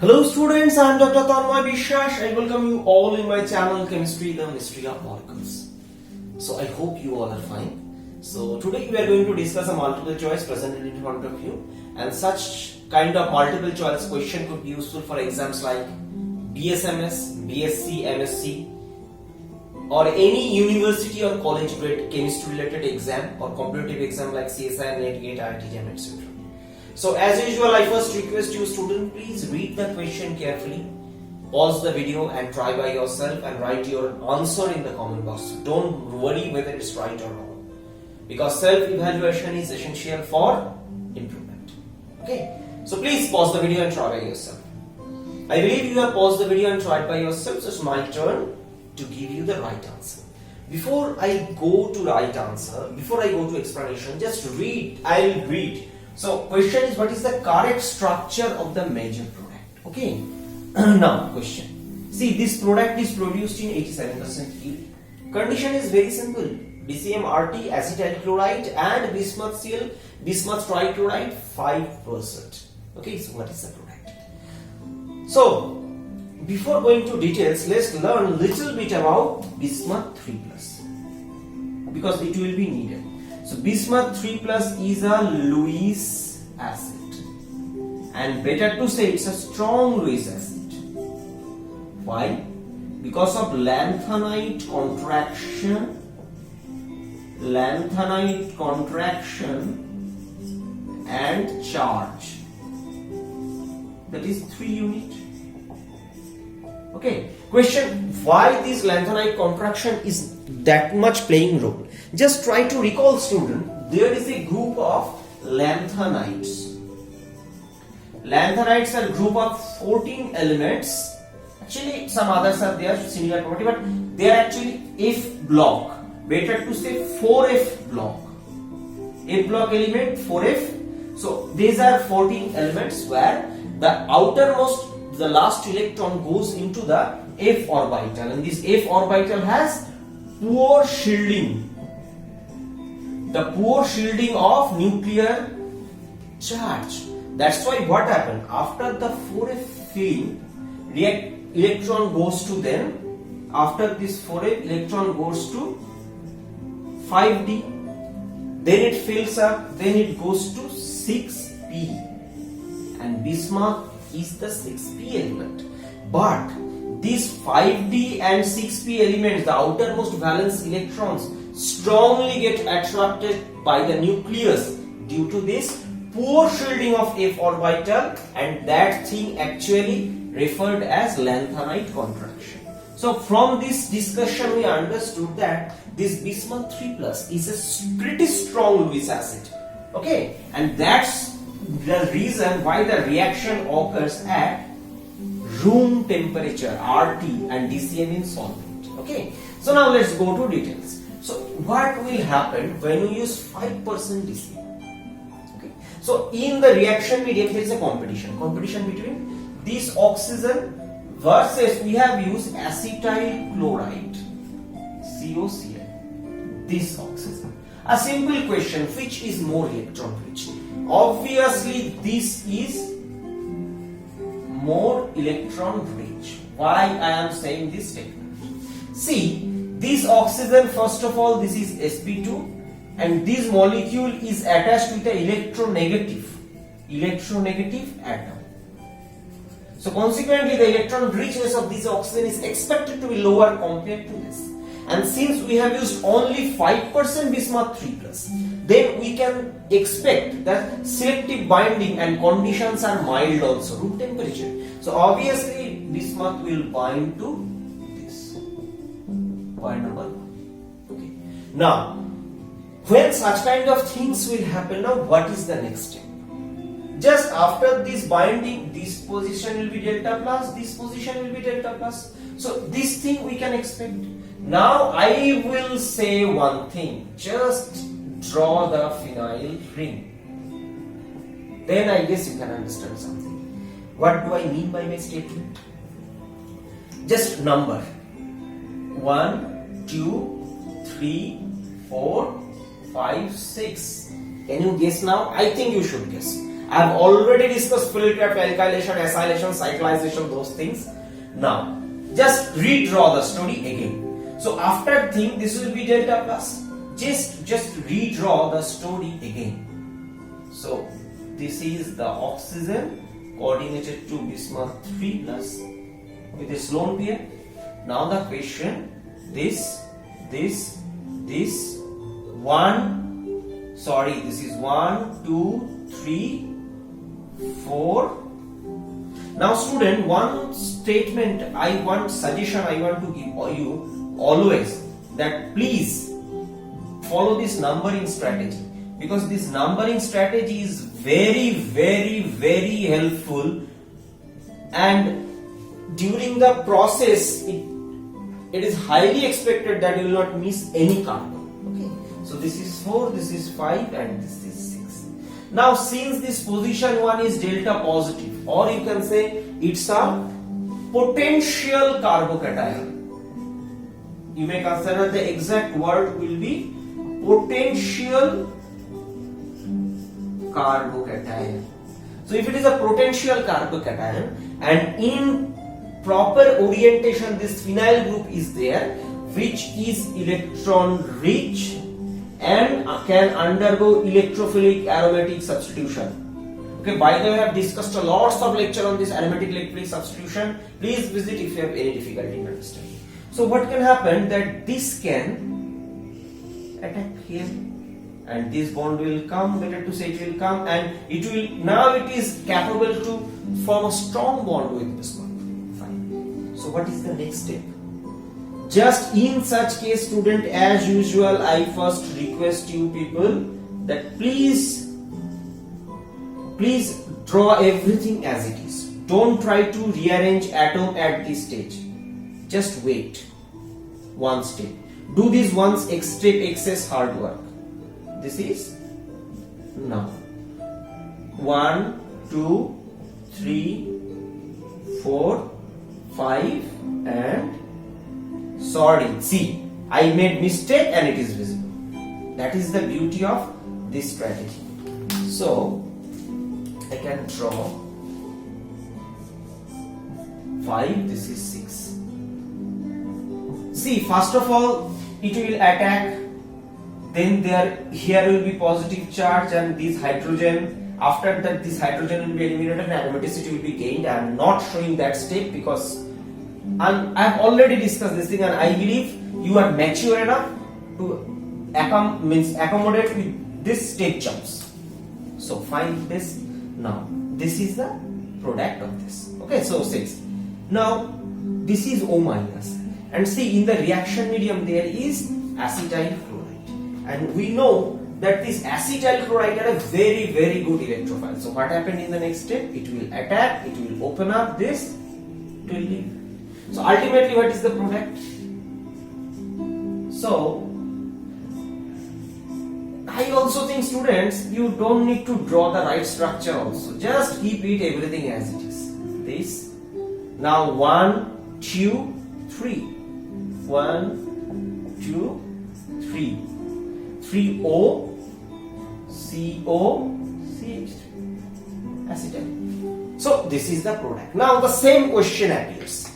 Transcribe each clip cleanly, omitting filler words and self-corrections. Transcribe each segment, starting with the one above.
Hello students, I am Dr. Tanmay Biswas. I welcome you all in my channel Chemistry, the Mystery of Molecules. So I hope you all are fine. So today we are going to discuss a multiple choice presented in front of you, and such kind of multiple choice question could be useful for exams like BSMS, BSc, MSc, or any university or college grade chemistry related exam or competitive exam like CSI, NET, GATE, IIT, JAM, etc. So as usual, I first request you student, please read the question carefully, pause the video and try by yourself and write your answer in the comment box. Don't worry whether it's right or wrong, because self-evaluation is essential for improvement. Okay, so please pause the video and try by yourself. I believe you have paused the video and tried by yourself, so it's my turn to give you the right answer. Before I go to right answer, before I go to explanation, just read, I'll read. So question is, what is the correct structure of the major product? Okay. Now question. See, this product is produced in 87% yield. Condition is very simple. BCM-RT, acetyl chloride and bismuth trichloride 5%. Okay, so what is the product? So before going to details, let's learn a little bit about bismuth 3+, because it will be needed. So bismuth 3+ is a Lewis acid, and better to say it's a strong Lewis acid. Why? Because of lanthanide contraction and charge. That is 3 unit. Okay. Question: why this lanthanide contraction is that much playing role? Just try to recall, student. There is a group of lanthanides. Lanthanides are a group of 14 elements. Actually, some others are there, similar property, but they are actually F block. Better to say 4F block. F block element 4F. So these are 14 elements where the outermost, the last electron goes into the F orbital, and this F orbital has poor shielding. The poor shielding of nuclear charge. That's why what happened after the 4F field, electron goes to then, after this 4F electron goes to 5D, then it fills up, then it goes to 6p, and bismuth is the 6p element. But these 5D and 6p elements, the outermost valence electrons, strongly get attracted by the nucleus due to this poor shielding of F orbital, and that thing actually referred as lanthanide contraction. So from this discussion we understood that this bismuth 3+ is a pretty strong Lewis acid. Okay, and that's the reason why the reaction occurs at room temperature, RT, and DCM in solvent. Okay, so now let's go to details. So what will happen when you use 5% DCM? Okay, so in the reaction medium there is a competition between this oxygen versus, we have used acetyl chloride, COCl, this oxygen. A simple question: which is more electron rich? Obviously this is more electron rich. Why I am saying this statement? See, this oxygen, first of all, this is sp2, and this molecule is attached with the electronegative atom. So consequently the electron richness of this oxygen is expected to be lower compared to this. And since we have used only 5% bismuth 3+, then we can expect that selective binding and conditions are mild also, room temperature. So obviously bismuth will bind to this. Point number 1. Okay. Now, when such kind of things will happen, now what is the next step? Just after this binding, this position will be delta plus, this position will be delta plus. So this thing we can expect. Now I will say one thing, just draw the phenyl ring. Then I guess you can understand something. What do I mean by my statement? Just number 1, 2, 3, 4, 5, 6. Can you guess now? I think you should guess. I have already discussed Fluid-Crafts alkylation, acylation, cyclization, those things. Now, just redraw the story again. So after thing, this will be delta plus. Just redraw the story again. So this is the oxygen coordinated to bismuth 3 plus with its lone pair. Now the question, this one, sorry, this is 1, 2, 3, 4. Now student, one statement suggestion I want to give you always, that please follow this numbering strategy, because this numbering strategy is very, very, very helpful, and during the process it is highly expected that you will not miss any carbon. Okay, so this is 4, this is 5, and this is 6. Now since this position 1 is delta positive, or you can say it's a potential carbocation, you may consider the exact word will be potential carbocation. So if it is a potential carbocation, and in proper orientation this phenyl group is there, which is electron rich and can undergo electrophilic aromatic substitution. Okay, by the way, I have discussed a lots of lecture on this aromatic electrophilic substitution. Please visit if you have any difficulty in understanding. So what can happen, that this can attack here, and this bond will come, better to say it will come, and it will, now it is capable to form a strong bond with this one. Fine. So what is the next step? Just in such case, student, as usual, I first request you people that please draw everything as it is. Don't try to rearrange atom at this stage. Just wait one step. Do this once, step excess hard work. This is now 1, 2, 3, 4, 5, and sorry, see, I made mistake and it is visible. That is the beauty of this strategy. So I can draw 5, this is 6. See, first of all, it will attack, then here will be positive charge, and this hydrogen, after that this hydrogen will be eliminated and aromaticity will be gained. I am not showing that step because I have already discussed this thing, and I believe you are mature enough to accommodate with this step jumps. So find this. Now this is the product of this. Okay, so 6. Now this is O minus, and see, in the reaction medium there is acetyl chloride, and we know that this acetyl chloride had a very, very good electrophile. So what happened in the next step? It will attack, it will open up this, it will leave. So ultimately what is the product? So I also think, students, you don't need to draw the right structure also. Just keep it everything as it is. This. Now 1, 2, 3. 1, 2, 3. 3O, CO, CH. Acetyl. So this is the product. Now the same question appears.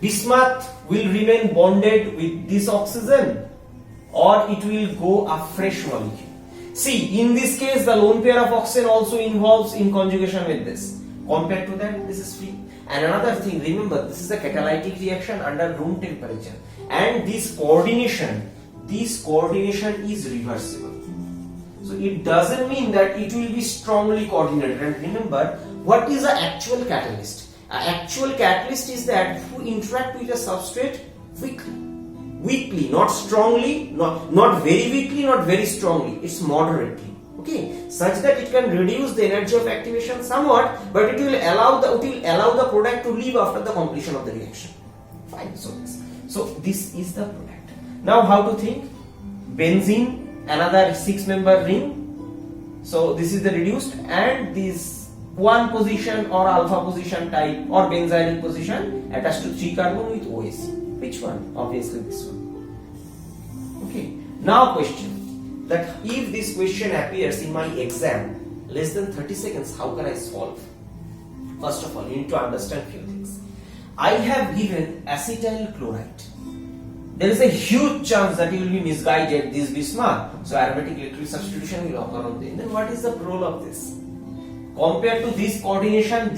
Bismuth will remain bonded with this oxygen, or it will go a fresh molecule. See, in this case the lone pair of oxygen also involves in conjugation with this. Compared to that, this is free. And another thing, remember, this is a catalytic reaction under room temperature, and this coordination is reversible. So it doesn't mean that it will be strongly coordinated. And remember, what is the actual catalyst? An actual catalyst is that who interact with a substrate weakly, not strongly, not very weakly, not very strongly. It's moderately. Okay, such that it can reduce the energy of activation somewhat, but it will allow the product to leave after the completion of the reaction. Fine. So this is the product. Now how to think? Benzene, another 6-member ring. So this is the reduced, and this 1 position or alpha position type or benzylic position attached to 3 carbon with OS. Which one? Obviously this one. Okay. Now question, that if this question appears in my exam, less than 30 seconds, how can I solve? First of all, you need to understand few things. I have given acetyl chloride. There is a huge chance that you will be misguided, this Bismarck. So aromatic electric substitution will occur on them. Then what is the role of this? Compared to this coordination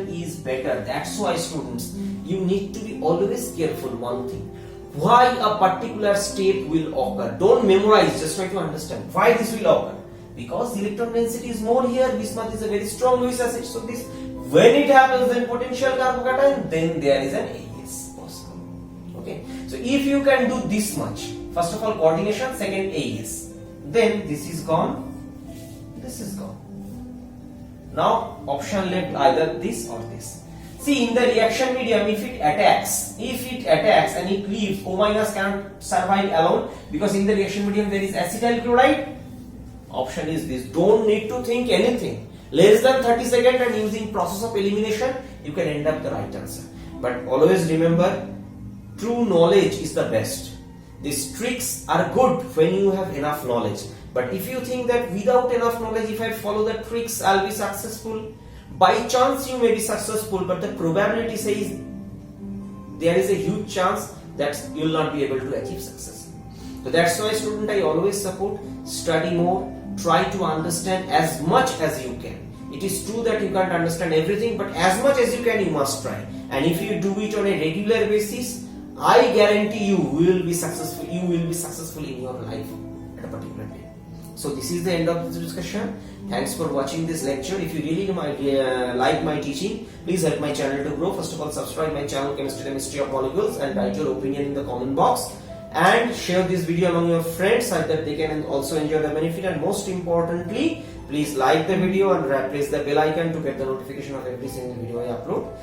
is better. That's why students, you need to be always careful one thing. Why a particular step will occur. Don't memorize, just try to understand why this will occur. Because the electron density is more here, Bismuth is a very strong Lewis acid. So this, when it happens, then potential carbocation, then there is an AES possible. Okay. So if you can do this much, first of all coordination, second AES, then this is gone, this is gone. Now option left either this or this. See, in the reaction medium, if it attacks and it leaves, O- cannot survive alone, because in the reaction medium there is acetyl chloride. Option is this. Don't need to think anything. Less than 30 seconds and using process of elimination, you can end up the right answer. But always remember, true knowledge is the best. These tricks are good when you have enough knowledge. But if you think that without enough knowledge, if I follow the tricks, I'll be successful. By chance you may be successful, but the probability says there is a huge chance that you will not be able to achieve success. So that's why, student, I always support study more, try to understand as much as you can. It is true that you can't understand everything, but as much as you can, you must try. And if you do it on a regular basis, I guarantee you will be successful. You will be successful in your life at a particular day. So this is the end of this discussion. Thanks for watching this lecture. If you really like my teaching, please help my channel to grow. First of all, subscribe my channel Chemistry, the Mystery of Molecules, and write your opinion in the comment box. And share this video among your friends so that they can also enjoy the benefit. And most importantly, please like the video and press the bell icon to get the notification of every single video I upload.